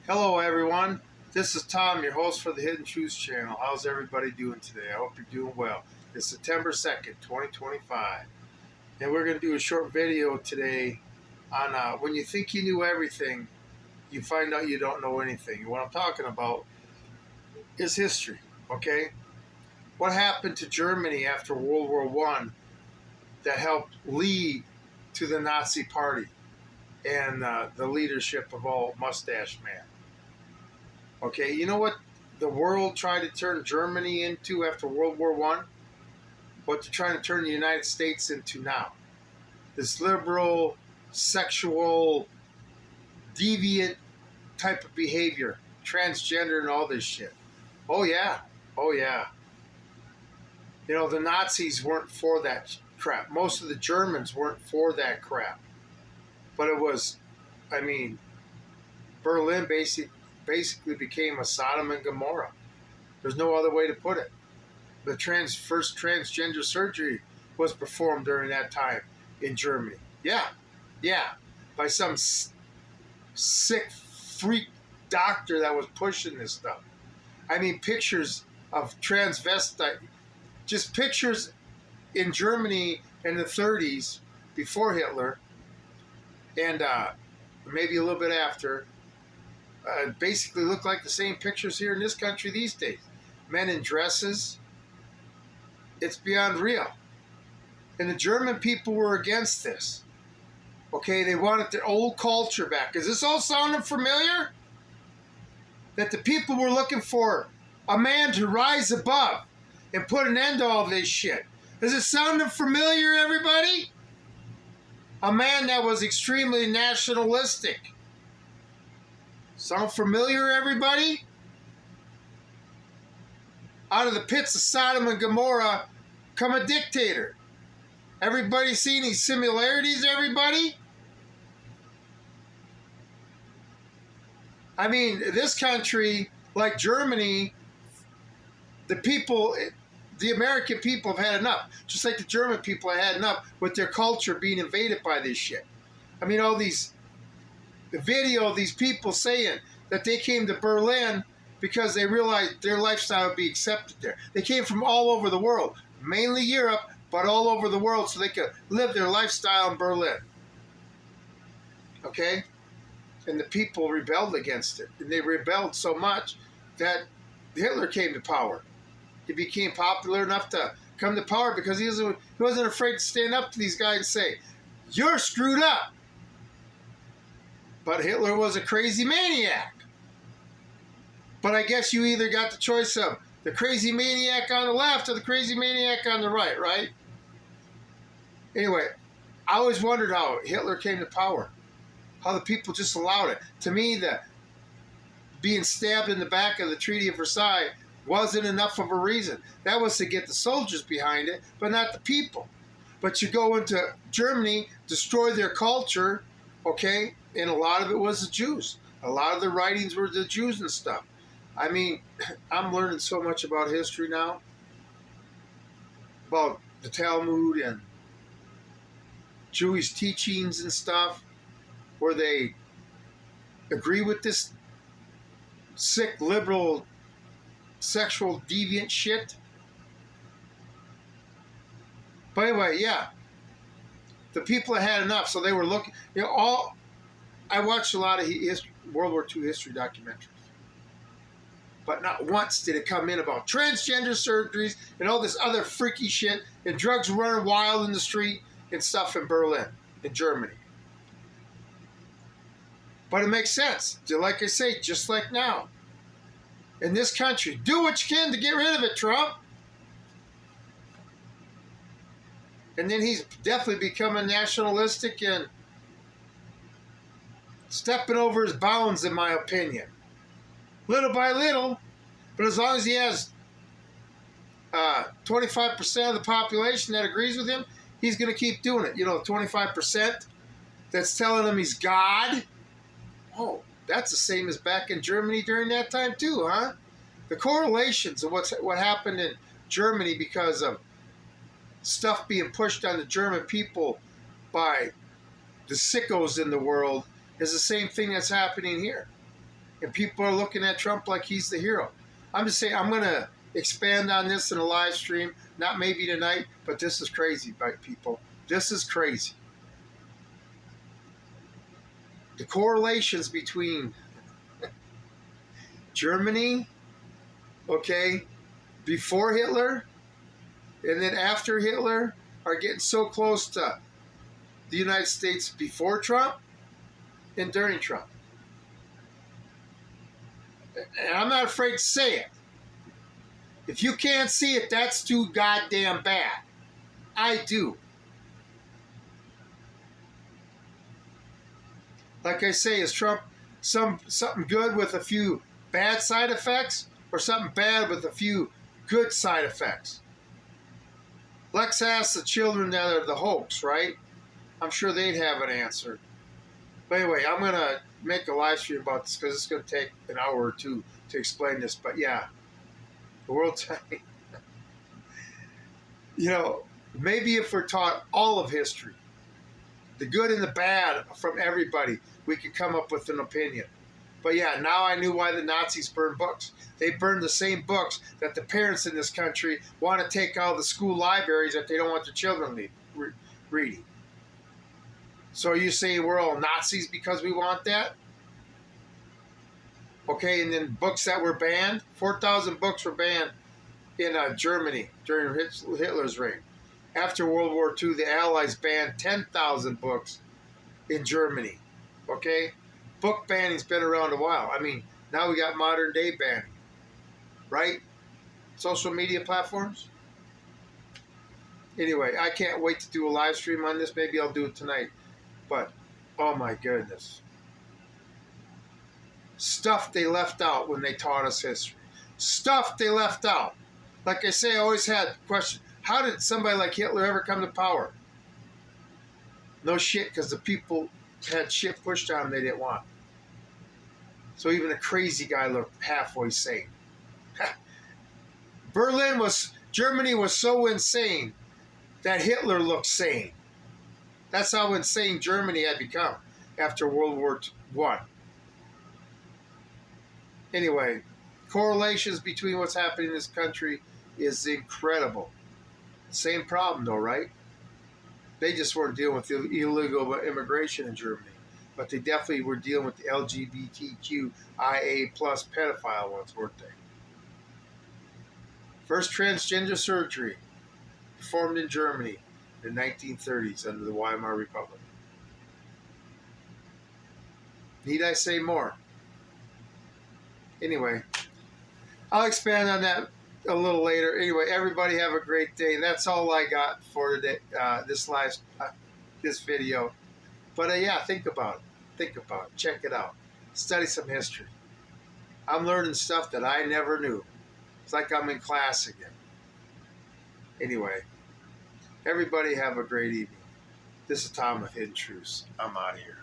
Hello, everyone. This is Tom, your host for the Hidden Truths channel. How's everybody doing today? I hope you're doing well. It's September 2nd, 2025. And we're going to do a short video today on when you think you knew everything, you find out you don't know anything. What I'm talking about is history, okay? What happened to Germany after World War One that helped lead to the Nazi Party and the leadership of old Mustache Man? Okay, you know what the world tried to turn Germany into after World War One? What they're trying to turn the United States into now. This liberal, sexual, deviant type of behavior, transgender and all this shit. Oh yeah, oh yeah. You know, the Nazis weren't for that crap. Most of the Germans weren't for that crap. But it was, I mean, Berlin basically became a Sodom and Gomorrah. There's no other way to put it. The first transgender surgery was performed during that time in Germany. Yeah, yeah, by some sick freak doctor that was pushing this stuff. I mean, pictures of transvestite, just pictures in Germany in the 30s before Hitler, and maybe a little bit after, basically look like the same pictures here in this country these days. Men in dresses. It's beyond real. And the German people were against this. Okay, they wanted their old culture back. Is this all sounding familiar? That the people were looking for a man to rise above and put an end to all this shit. Is it sounding familiar, everybody? A man that was extremely nationalistic. Sound familiar, everybody? Out of the pits of Sodom and Gomorrah come a dictator. Everybody seen these similarities, everybody? I mean, this country, like Germany, the American people have had enough. Just like the German people have had enough with their culture being invaded by this shit. I mean, the video of these people saying that they came to Berlin because they realized their lifestyle would be accepted there. They came from all over the world, mainly Europe, but all over the world so they could live their lifestyle in Berlin. Okay? And the people rebelled against it. And they rebelled so much that Hitler came to power. He became popular enough to come to power because he wasn't afraid to stand up to these guys and say, "You're screwed up." But Hitler was a crazy maniac. But I guess you either got the choice of the crazy maniac on the left or the crazy maniac on the right, right? Anyway, I always wondered how Hitler came to power. How the people just allowed it. To me, the being stabbed in the back of the Treaty of Versailles wasn't enough of a reason. That was to get the soldiers behind it, but not the people. But you go into Germany, destroy their culture, okay? And a lot of it was the Jews. A lot of the writings were the Jews and stuff. I mean, I'm learning so much about history now, about the Talmud and Jewish teachings and stuff, where they agree with this sick, liberal, sexual, deviant shit. But anyway, yeah, the people had enough, so they were looking. You know, I watched a lot of World War II history documentaries. But not once did it come in about transgender surgeries and all this other freaky shit and drugs running wild in the street and stuff in Berlin, in Germany. But it makes sense. Like I say, just like now. In this country, do what you can to get rid of it, Trump. And then he's definitely becoming nationalistic and stepping over his bounds, in my opinion. Little by little, but as long as he has 25% of the population that agrees with him, he's going to keep doing it. You know, 25% that's telling him he's God. Oh, that's the same as back in Germany during that time too, huh? The correlations of what happened in Germany because of stuff being pushed on the German people by the sickos in the world is the same thing that's happening here. and people are looking at Trump like he's the hero. I'm just saying, I'm going to expand on this in a live stream, not maybe tonight, but this is crazy, right, people? This is crazy. The correlations between Germany, okay, before Hitler and then after Hitler are getting so close to the United States before Trump and during Trump. And I'm not afraid to say it. If you can't see it, that's too goddamn bad. I do. Like I say, is Trump something good with a few bad side effects, or something bad with a few good side effects? Let's ask the children that are the hoax, right? I'm sure they'd have an answer. But anyway, I'm going to make a live stream about this because it's going to take an hour or two to explain this. But yeah, the world, you know, maybe if we're taught all of history, the good and the bad from everybody, we could come up with an opinion. But yeah, now I knew why the Nazis burned books. They burned the same books that the parents in this country want to take out of the school libraries that they don't want their children reading. So are you saying we're all Nazis because we want that? Okay, and then books that were banned, 4,000 books were banned in Germany during Hitler's reign. After World War II, the Allies banned 10,000 books in Germany. Okay? Book banning's been around a while. I mean, now we got modern day banning. Right? Social media platforms. Anyway, I can't wait to do a live stream on this. Maybe I'll do it tonight. But, oh my goodness. Stuff they left out when they taught us history. Stuff they left out. Like I say, I always had a question. How did somebody like Hitler ever come to power? No shit, because the people had shit pushed on them they didn't want. So even a crazy guy looked halfway sane. Germany was so insane that Hitler looked sane. That's how insane Germany had become after World War I. Anyway, correlations between what's happening in this country is incredible. Same problem though, right? They just weren't dealing with illegal immigration in Germany, but they definitely were dealing with the LGBTQIA plus pedophile ones, weren't they? First transgender surgery performed in Germany in the 1930s under the Weimar Republic. Need I say more? Anyway, I'll expand on that a little later. Anyway, everybody have a great day. That's all I got for today. This video. But yeah, think about it. Think about it. Check it out. Study some history. I'm learning stuff that I never knew. It's like I'm in class again. Anyway, everybody have a great evening. This is Tom with Hidden Truths. I'm out of here.